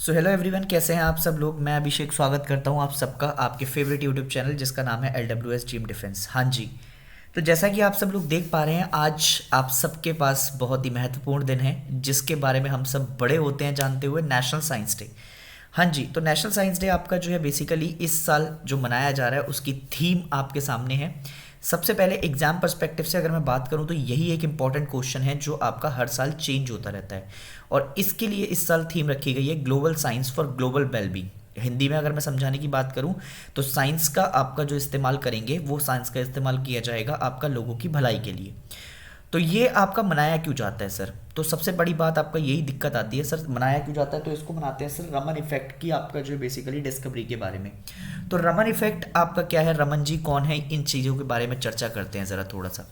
So hello everyone, कैसे हैं आप सब लोग। मैं अभिषेक स्वागत करता हूं आप सबका आपके फेवरेट यूट्यूब चैनल जिसका नाम है LWS ड्रीम डिफेंस। हाँ जी, तो जैसा कि आप सब लोग देख पा रहे हैं, आज आप सबके पास बहुत ही महत्वपूर्ण दिन है जिसके बारे में हम सब बड़े होते हैं जानते हुए, नेशनल साइंस डे। हाँ जी, तो नेशनल साइंस डे आपका जो है बेसिकली इस साल जो मनाया जा रहा है उसकी थीम आपके सामने है। सबसे पहले एग्जाम पर्सपेक्टिव से अगर मैं बात करूं तो यही एक इम्पॉर्टेंट क्वेश्चन है जो आपका हर साल चेंज होता रहता है, और इसके लिए इस साल थीम रखी गई है global science for global wellbeing. Hindi में अगर मैं समझाने की बात करूं तो साइंस का आपका जो इस्तेमाल करेंगे वो साइंस का इस्तेमाल किया जाएगा आपका लोगों की भलाई के लिए। तो ये आपका मनाया क्यों जाता है सर? तो सबसे बड़ी बात आपका यही दिक्कत आती है सर, मनाया क्यों जाता है? तो इसको मनाते हैं सर रमन इफेक्ट की आपका जो बेसिकली डिस्कवरी के बारे में। तो रमन इफेक्ट आपका क्या है, रमन जी कौन है, इन चीज़ों के बारे में चर्चा करते हैं ज़रा थोड़ा सा।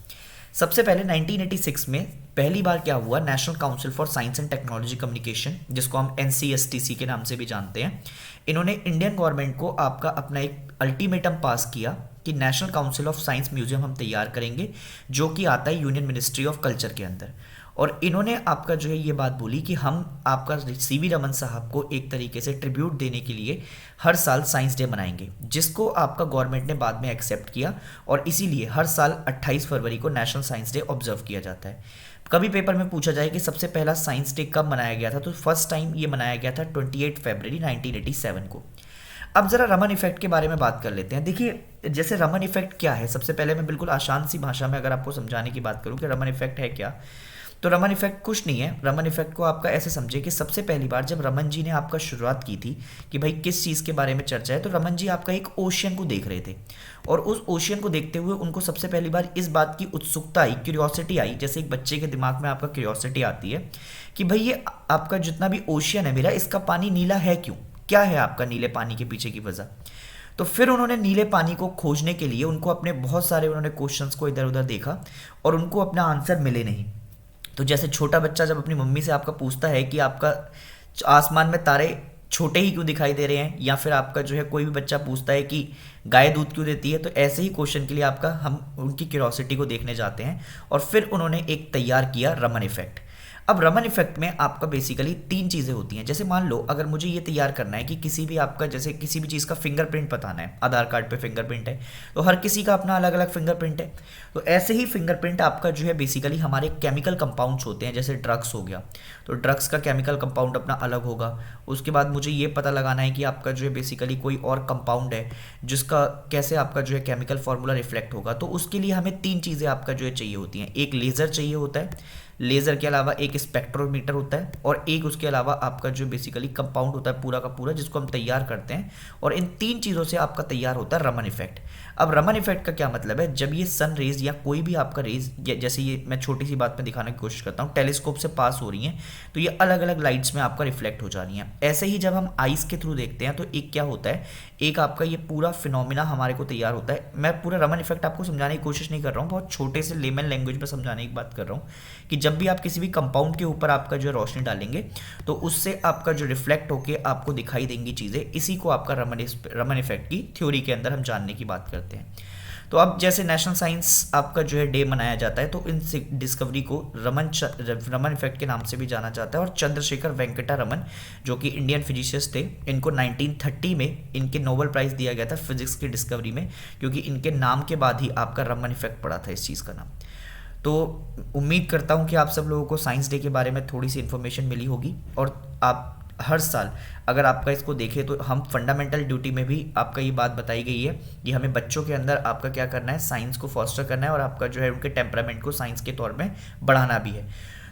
सबसे पहले 1986 में पहली बार क्या हुआ, national council for science and technology communication, जिसको हम NCSTC के नाम से भी जानते हैं, इन्होंने इंडियन गवर्नमेंट को आपका अपना एक अल्टीमेटम पास किया कि national council of science museum हम तैयार करेंगे, जो कि आता है यूनियन मिनिस्ट्री ऑफ कल्चर के अंदर। और इन्होंने आपका जो है ये बात बोली कि हम आपका CV रमन साहब को एक तरीके से ट्रिब्यूट देने के लिए हर साल साइंस डे मनाएंगे, जिसको आपका गवर्नमेंट ने बाद में एक्सेप्ट किया, और इसीलिए हर साल 28 फरवरी को नेशनल साइंस डे ऑब्जर्व किया जाता है। कभी पेपर में पूछा जाए कि सबसे पहला साइंस डे कब मनाया गया था, तो फर्स्ट टाइम ये मनाया गया था 28 फरवरी 1987 को। अब जरा रमन इफेक्ट के बारे में बात कर लेते हैं। देखिए, जैसे रमन इफेक्ट क्या है, सबसे पहले मैं बिल्कुल आसान सी भाषा में अगर आपको समझाने की बात करूं कि रमन इफेक्ट है क्या, तो रमन इफेक्ट कुछ नहीं है। रमन इफेक्ट को आपका ऐसे समझे कि सबसे पहली बार जब रमन जी ने आपका शुरुआत की थी कि भाई किस चीज़ के बारे में चर्चा है, तो रमन जी आपका एक ओशियन को देख रहे थे, और उस ओशियन को देखते हुए उनको सबसे पहली बार इस बात की उत्सुकता आई, क्यूरियोसिटी आई, जैसे एक बच्चे के दिमाग में आपका क्यूरियोसिटी आती है कि भाई ये आपका जितना भी ओशियन है मेरा, इसका पानी नीला है क्यों, क्या है आपका नीले पानी के पीछे की वजह। तो फिर उन्होंने नीले पानी को खोजने के लिए उनको अपने बहुत सारे उन्होंने क्वेश्चंस को इधर उधर देखा, और उनको अपना आंसर मिले नहीं। तो जैसे छोटा बच्चा जब अपनी मम्मी से आपका पूछता है कि आपका आसमान में तारे छोटे ही क्यों दिखाई दे रहे हैं, या फिर आपका जो है कोई भी बच्चा पूछता है कि गाय दूध क्यों देती है, तो ऐसे ही क्वेश्चन के लिए आपका हम उनकी क्यूरोसिटी को देखने जाते हैं, और फिर उन्होंने एक तैयार किया रमन इफेक्ट। अब रमन इफेक्ट में आपका बेसिकली तीन चीज़ें होती हैं। जैसे मान लो अगर मुझे ये तैयार करना है कि किसी भी आपका जैसे किसी भी चीज़ का फिंगरप्रिंट बताना है, आधार कार्ड पे फिंगरप्रिंट है, तो हर किसी का अपना अलग अलग फिंगरप्रिंट है। तो ऐसे ही फिंगरप्रिंट आपका जो है बेसिकली हमारे केमिकल कंपाउंड्स होते हैं, जैसे ड्रग्स हो गया, तो ड्रग्स का केमिकल कंपाउंड अपना अलग होगा। उसके बाद मुझे ये पता लगाना है कि आपका जो है बेसिकली कोई और कंपाउंड है जिसका कैसे आपका जो है केमिकल फार्मूला रिफ्लेक्ट होगा, तो उसके लिए हमें तीन चीज़ें आपका जो है चाहिए होती हैं। एक लेज़र चाहिए होता है, लेज़र के अलावा एक स्पेक्ट्रोमीटर होता है, और एक उसके अलावा आपका जो बेसिकली कंपाउंड होता है पूरा का पूरा जिसको हम तैयार करते हैं, और इन तीन चीज़ों से आपका तैयार होता है रमन इफेक्ट। अब रमन इफेक्ट का क्या मतलब है, जब ये सन रेज या कोई भी आपका रेज, जैसे ये मैं छोटी सी बात में दिखाने की कोशिश करता हूँ, टेलीस्कोप से पास हो रही हैं, तो ये अलग अलग लाइट्स में आपका रिफ्लेक्ट हो जा रही हैं। ऐसे ही जब हम आइस के थ्रू देखते हैं तो एक क्या होता है, एक आपका ये पूरा फिनोमिना हमारे को तैयार होता है। मैं पूरा रमन इफेक्ट आपको समझाने की कोशिश नहीं कर रहा हूँ, बहुत छोटे से लेमन लैंग्वेज में समझाने की बात कर रहा हूँ कि जब भी आप किसी भी कंपाउंड के ऊपर आपका जो रोशनी डालेंगे तो उससे आपका जो रिफ्लेक्ट होके आपको दिखाई देंगी चीज़ें, इसी को आपका रमन इफेक्ट की थ्योरी के अंदर हम जानने की बात करते हैं। तो अब जैसे नेशनल साइंस आपका जो है डे मनाया जाता है, तो इन डिस्कवरी को रमन इफेक्ट के नाम से भी जाना जाता है। और चंद्रशेखर वेंकटा रमन जो कि इंडियन फिजिसिस्ट थे, इनको 1930 में इनके नोबेल प्राइज़ दिया गया था फिजिक्स की डिस्कवरी में, क्योंकि इनके नाम के बाद ही आपका रमन इफेक्ट पड़ा था इस चीज़ का नाम। तो उम्मीद करता हूँ कि आप सब लोगों को साइंस डे के बारे में थोड़ी सी इन्फॉर्मेशन मिली होगी, और आप हर साल अगर आपका इसको देखें तो हम फंडामेंटल ड्यूटी में भी आपका ये बात बताई गई है कि हमें बच्चों के अंदर आपका क्या करना है, साइंस को फॉस्टर करना है, और आपका जो है उनके टेम्परामेंट को साइंस के तौर में बढ़ाना भी है।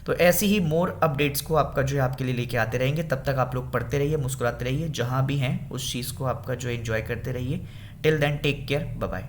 तो ऐसी ही मोर अपडेट्स को आपका जो है आपके लिए लेके आते रहेंगे। तब तक आप लोग पढ़ते रहिए, मुस्कुराते रहिए, जहाँ भी हैं उस चीज़ को आपका जो है एंजॉय करते रहिए। Till then take care, bye bye.